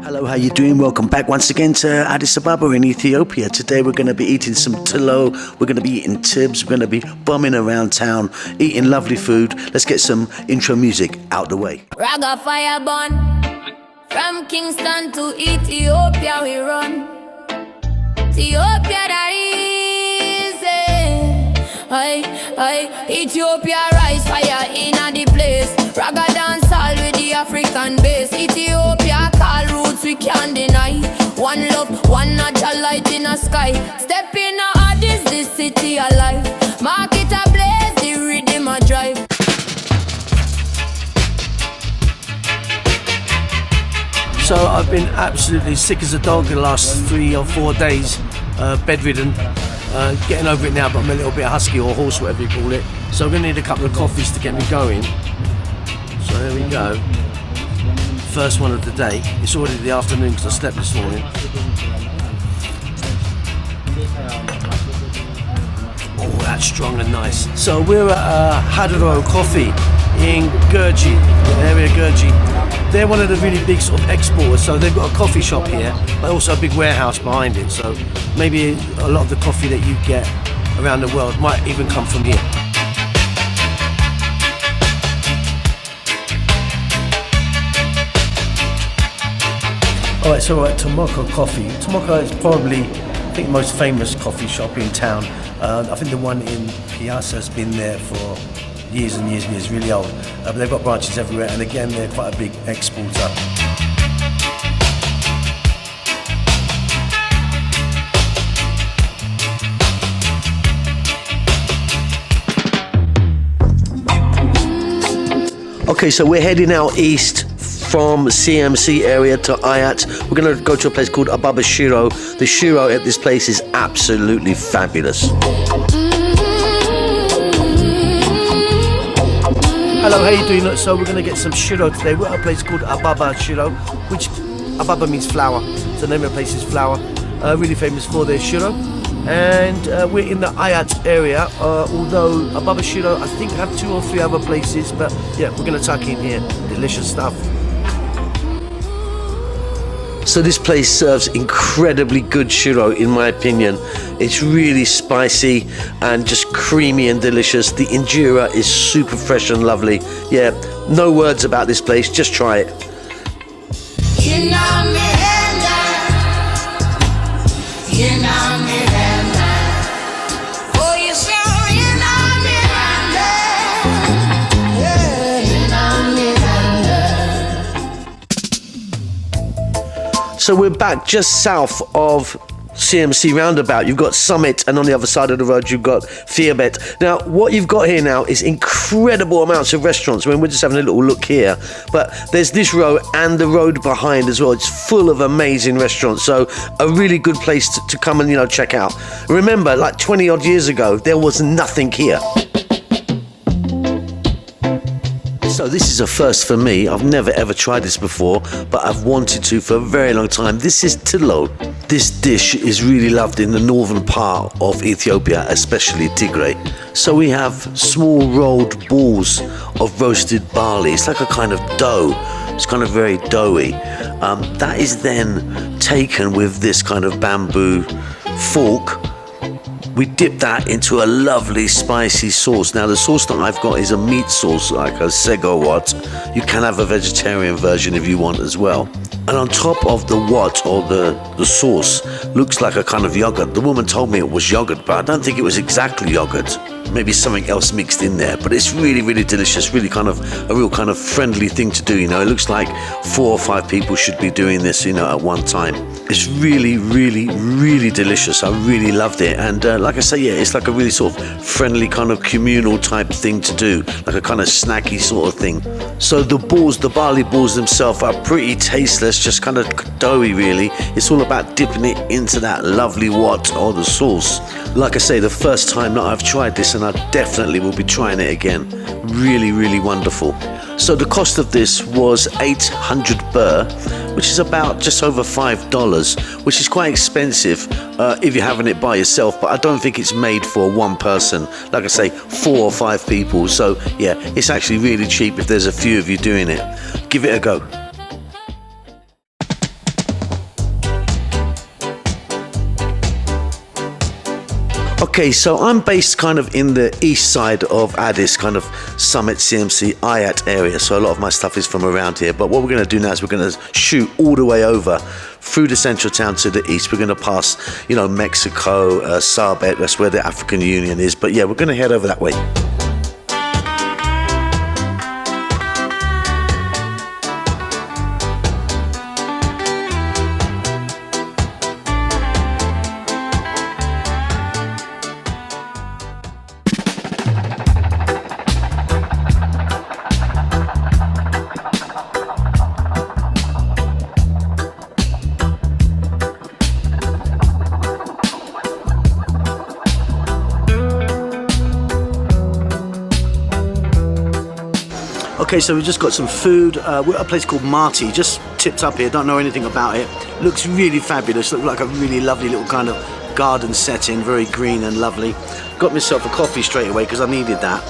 Hello, how you doing? Welcome back once again to Addis Ababa in Ethiopia. Today we're going to be eating some Tihlo, we're going to be eating Tibs, we're going to be bumming around town, eating lovely food. Let's get some intro music out the way. Raga fire burn, from Kingston to Ethiopia we run. Ethiopia that easy. Ethiopia rise fire in the place. Raga dance all with the African base. Ethiopia call roots we can't deny. One love, one natural light in the sky. Step in Addis, this city alive. Market a blaze, the rhythm a drive. So I've been absolutely sick as a dog in the last 3 or 4 days, bedridden. Getting over it now, but I'm a little bit husky or hoarse, whatever you call it. So I'm going to need a couple of coffees to get me going. So there we go. First one of the day. It's already the afternoon because I slept this morning. Oh, that's strong and nice. So we're at Hadaro Coffee in Gurji, area Gurji. They're one of the really big sort of exporters, so they've got a coffee shop here, but also a big warehouse behind it. So maybe a lot of the coffee that you get around the world might even come from here. Alright, so we're at Tomoko Coffee. Tomoko is probably, I think, the most famous coffee shop in town. I think the one in Piazza has been there for years and years and years, really old. But they've got branches everywhere, and again, they're quite a big exporter. Okay, so we're heading out east from CMC area to Ayat. We're going to go to a place called Ababa Shiro. The shiro at this place is absolutely fabulous. Hello, how you doing? Look, so we're going to get some shiro today. We're at a place called Ababa Shiro, which Ababa means flour. So the name of the place is Flour. Really famous for their shiro. And we're in the Ayat area, although Ababa Shiro, I think, have 2 or 3 other places. But yeah, we're going to tuck in here. Delicious stuff. So this place serves incredibly good shiro, in my opinion. It's really spicy and just creamy and delicious. The injera is super fresh and lovely. Yeah, no words about this place, just try it. So we're back just south of CMC roundabout. You've got Summit, and on the other side of the road you've got Fiabet. Now what you've got here now is incredible amounts of restaurants. I mean, we're just having a little look here, but there's this row and the road behind as well. It's full of amazing restaurants, so a really good place to come and, you know, check out. Remember, like 20 odd years ago, there was nothing here. So this is a first for me. I've never ever tried this before, but I've wanted to for a very long time. This is Tihlo. This dish is really loved in the northern part of Ethiopia, especially Tigray. So we have small rolled balls of roasted barley. It's like a kind of dough. It's kind of very doughy. That is then taken with this kind of bamboo fork. We dip that into a lovely spicy sauce. Now the sauce that I've got is a meat sauce, like a sego wat. You can have a vegetarian version if you want as well. And on top of the wat, or the sauce, looks like a kind of yogurt. The woman told me it was yogurt, but I don't think it was exactly yogurt. Maybe something else mixed in there, but it's really, really delicious. Really kind of a real kind of friendly thing to do, you know. It looks like 4 or 5 people should be doing this, you know, at one time. It's really, really, really delicious. I really loved it. And like I say, yeah, it's like a really sort of friendly kind of communal type thing to do, like a kind of snacky sort of thing. So the balls, the barley balls themselves are pretty tasteless, just kind of doughy really. It's all about dipping it into that lovely wat or the sauce. Like I say, the first time that I've tried this, and I definitely will be trying it again. Really, really wonderful. So the cost of this was 800 birr, which is about just over $5, which is quite expensive if you're having it by yourself, but I don't think it's made for one person. Like I say, 4 or 5 people. So yeah, it's actually really cheap if there's a few of you doing it. Give it a go. Okay, so I'm based kind of in the east side of Addis, kind of Summit, CMC, Ayat area. So a lot of my stuff is from around here. But what we're going to do now is we're going to shoot all the way over through the central town to the east. We're going to pass, you know, Mexico, Sabet, that's where the African Union is. But yeah, we're going to head over that way. Okay, so we just got some food. We're at a place called Marty, just tipped up here, don't know anything about it. Looks really fabulous, looks like a really lovely little kind of garden setting, very green and lovely. Got myself a coffee straight away because I needed that.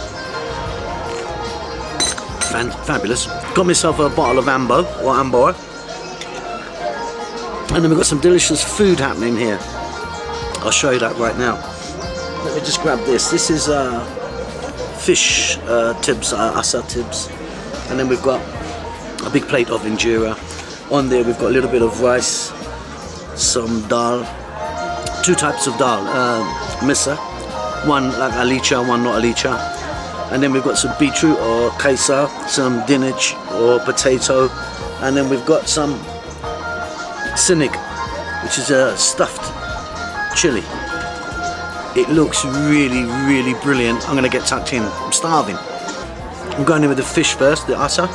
Fabulous. Got myself a bottle of Ambo, or Ambo. And then we've got some delicious food happening here. I'll show you that right now. Let me just grab this. This is fish Tibs, Asa Tibs. And then we've got a big plate of injera. On there we've got a little bit of rice, some dal, two types of dal, misa, one like alicha, one not alicha. And then we've got some beetroot or kaisa, some dinich or potato. And then we've got some sinig, which is a stuffed chili. It looks really, really brilliant. I'm gonna get tucked in, I'm starving. I'm going in with the fish first, the asa.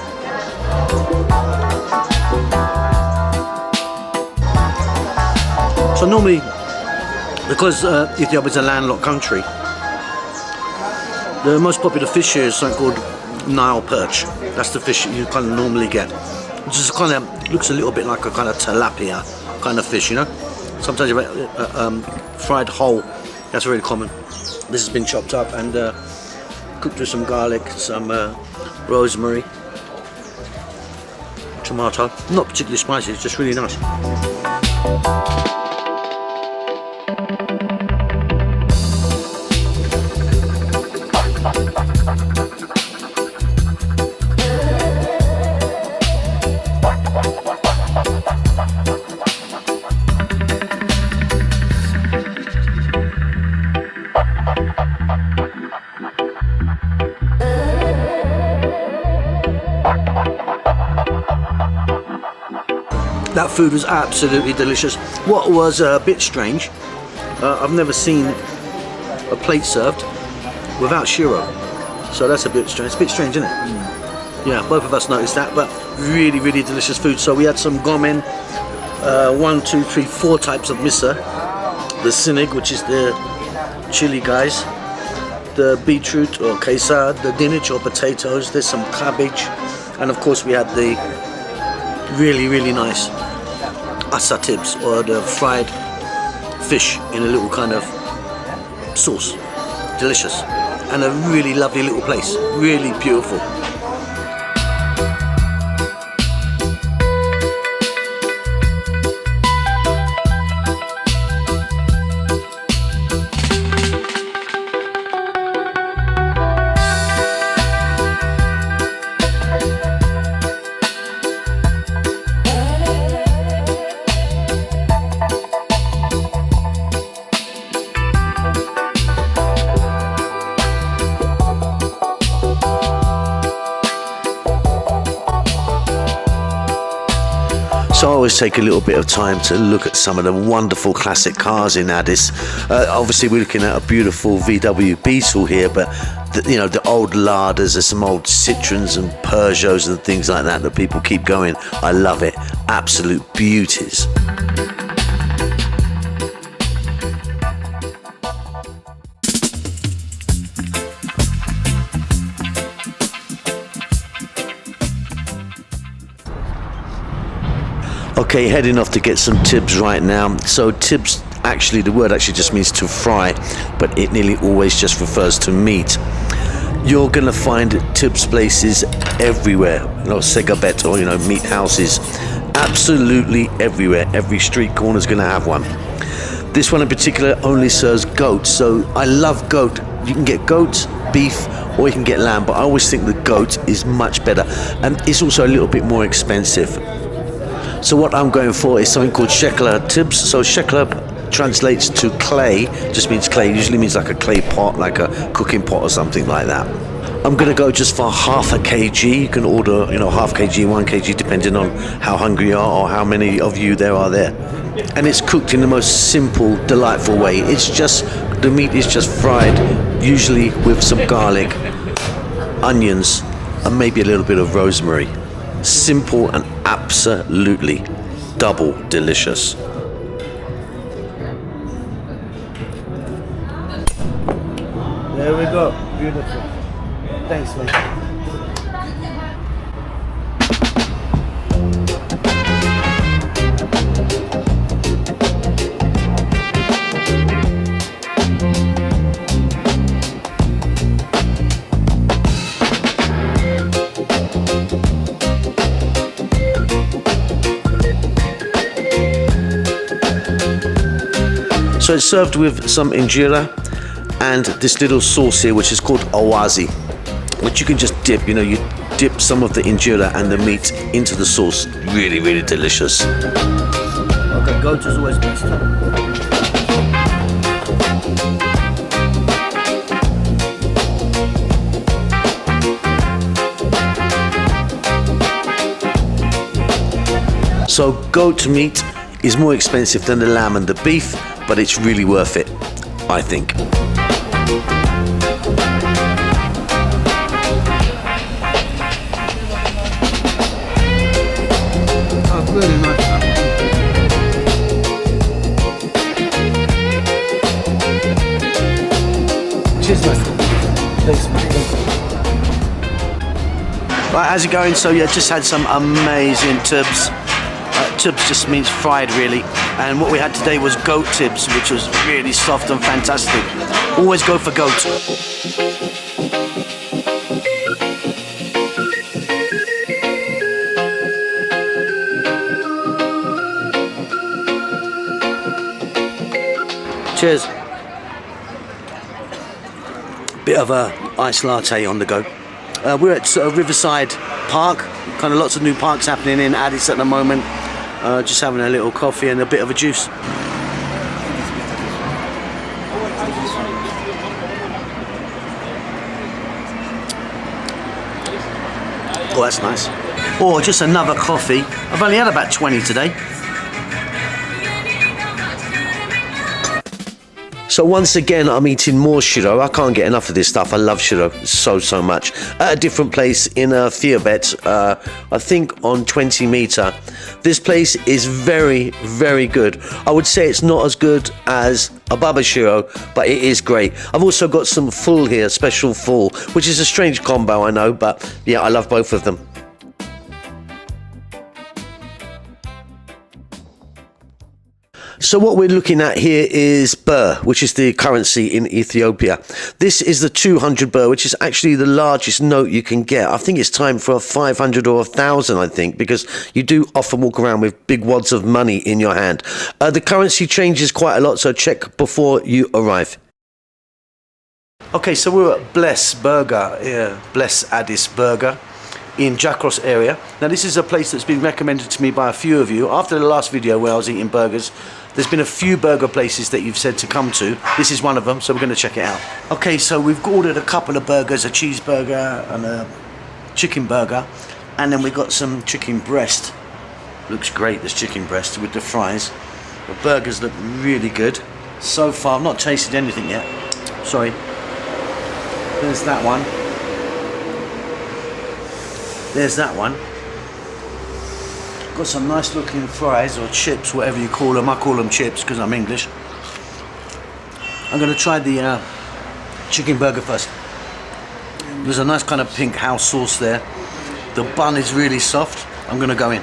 So normally, because Ethiopia is a landlocked country, the most popular fish here is something called Nile perch. That's the fish you kind of normally get. Which is kind of, looks a little bit like a kind of tilapia kind of fish, you know? Sometimes you have fried whole, that's really common. This has been chopped up and cooked with some garlic, some rosemary, tomato. Not particularly spicy, it's just really nice. That food was absolutely delicious. What was a bit strange, I've never seen a plate served without shiro. So that's a bit strange. It's a bit strange, isn't it? Yeah, both of us noticed that, but really, really delicious food. So we had some gomen, 1, 2, 3, 4 types of misa. The sinig, which is the chili guys. The beetroot or kaisa, the dinich or potatoes. There's some cabbage. And of course we had the really, really nice asa tibs, or the fried fish in a little kind of sauce. Delicious. And a really lovely little place. Really beautiful. So I always take a little bit of time to look at some of the wonderful classic cars in Addis. Obviously we're looking at a beautiful VW Beetle here, but you know, the old Ladas, there's some old Citroens and Peugeots and things like that that people keep going. I love it. Absolute beauties. Okay, heading off to get some Tibs right now. So Tibs, actually the word actually just means to fry, but it nearly always just refers to meat. You're gonna find Tibs places everywhere, you know, segabet, or you know, meat houses, absolutely everywhere. Every street corner is gonna have one. This one in particular only serves goat, so I love goat. You can get goat, beef, or you can get lamb, but I always think the goat is much better, and it's also a little bit more expensive. So what I'm going for is something called shekla Tibs. So shekla translates to clay, just means clay, usually means like a clay pot, like a cooking pot or something like that. I'm gonna go just for half a kg. You can order, half kg, 1 kg, depending on how hungry you are or how many of you there are there. And it's cooked in the most simple, delightful way. The meat is just fried, usually with some garlic, onions, and maybe a little bit of rosemary. Simple and absolutely double delicious. There we go. Beautiful. Thanks, mate. So it's served with some injera and this little sauce here, which is called awazi, which you can just dip. You dip some of the injera and the meat into the sauce. Really, really delicious. Okay, goat is always best. So goat meat is more expensive than the lamb and the beef, but it's really worth it, I think. Oh, really nice. Cheers, mate. Thanks, mate. Right, how's it going? So yeah, just had some amazing tibs. Tibs just means fried, really. And what we had today was goat tibs, which was really soft and fantastic. Always go for goat. Cheers. Bit of a iced latte on the go. We're at Riverside Park. Kind of lots of new parks happening in Addis at the moment. Just having a little coffee and a bit of a juice. Oh, that's nice. Or just another coffee. I've only had about 20 today. So once again, I'm eating more shiro. I can't get enough of this stuff. I love shiro so much. At a different place in Tibet, I think on 20 meter. This place is very, very good. I would say it's not as good as Ababa shiro, but it is great. I've also got some full here, special full, which is a strange combo, I know, but yeah, I love both of them. So what we're looking at here is birr, which is the currency in Ethiopia. This is the 200 birr, which is actually the largest note you can get. I think it's time for a 500 or 1,000, I think, because you do often walk around with big wads of money in your hand. The currency changes quite a lot, so check before you arrive. Okay, so we're at Bless Burger, Bless Addis Burger in Jacros area. Now this is a place that's been recommended to me by a few of you. After the last video where I was eating burgers, there's been a few burger places that you've said to come to. This is one of them, so we're going to check it out. Okay, so we've ordered a couple of burgers, a cheeseburger and a chicken burger, and then we've got some chicken breast. Looks great, this chicken breast with the fries. The burgers look really good. So far, I've not tasted anything yet. Sorry. There's that one. There's that one. Got some nice looking fries or chips, whatever you call them. I call them chips because I'm English. I'm going to try the chicken burger first. There's a nice kind of pink house sauce there. The bun is really soft. I'm going to go in.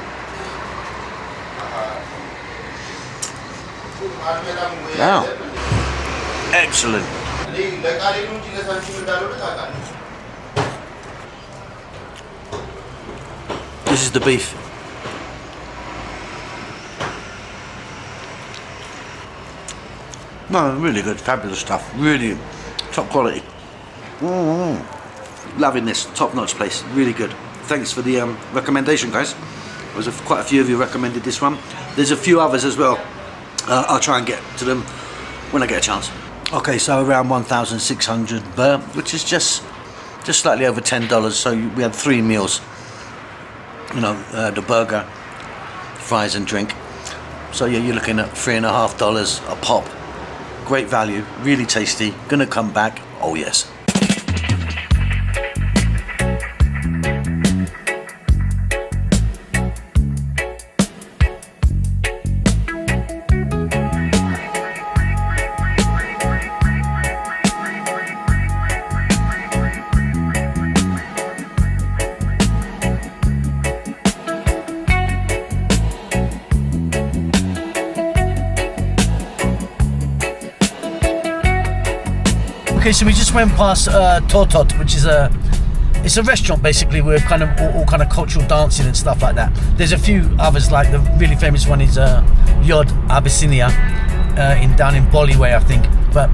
Wow. Excellent. This is the beef. No, really good, fabulous stuff. Really top quality. Loving this, top-notch place. Really good. Thanks for the recommendation, guys. Quite a few of you recommended this one. There's a few others as well. I'll try and get to them when I get a chance. Okay, so around 1,600 birr, which is just slightly over $10. So we had 3 meals. You know, the burger, fries and drink. So yeah, you're looking at $3.50 a pop. Great value, really tasty. Gonna come back. Oh yes. Okay, so we just went past Totot, which is it's a restaurant basically where kind of all kind of cultural dancing and stuff like that. There's a few others, like the really famous one is Yod Abyssinia down in Boliway, I think. But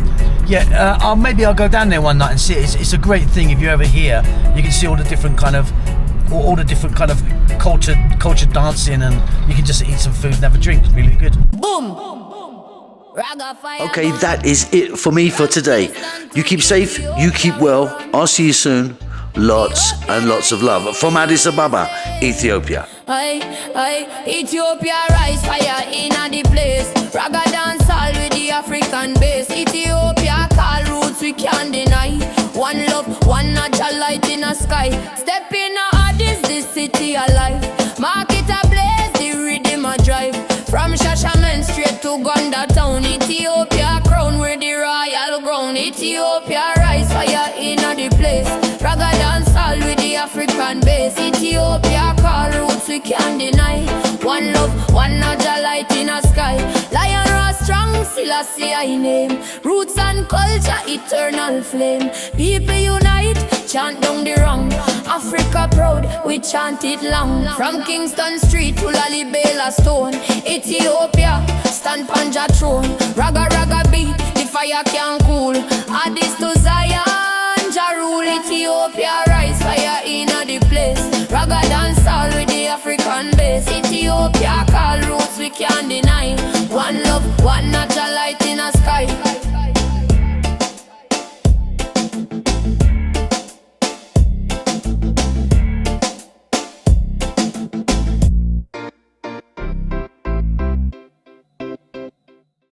yeah, maybe I'll go down there one night and see it. It's a great thing. If you're ever here, you can see all the different kind of culture dancing, and you can just eat some food and have a drink. It's really good. Boom. Okay, that is it for me for today. You keep safe, you keep well. I'll see you soon. Lots and lots of love from Addis Ababa, Ethiopia. Ethiopia rise fire in the place. Raga dance all with the African base. Ethiopia call roots we can't deny. One love, one natural light in the sky. Step in Addis, this city alive. Market a blaze, the rhythm a drive. From Shashaman straight to Gonda town. Ethiopia crown where the royal ground. Ethiopia rise fire in the place. Raga dance all with the African base. Ethiopia call roots we can't deny. One love, one natural light in the sky. Lion roar strong, Selassie I name. Roots and culture, eternal flame. People unite, chant down the wrong. Africa proud, we chant it long. From Kingston Street to Lalibela Stone. Ethiopia, stand panja throne. Raga raga beat, the fire can cool. Addis to Zion, Jah rule. Ethiopia rise fire in the place. Raga dance all with the African base. Ethiopia call roots we can't deny.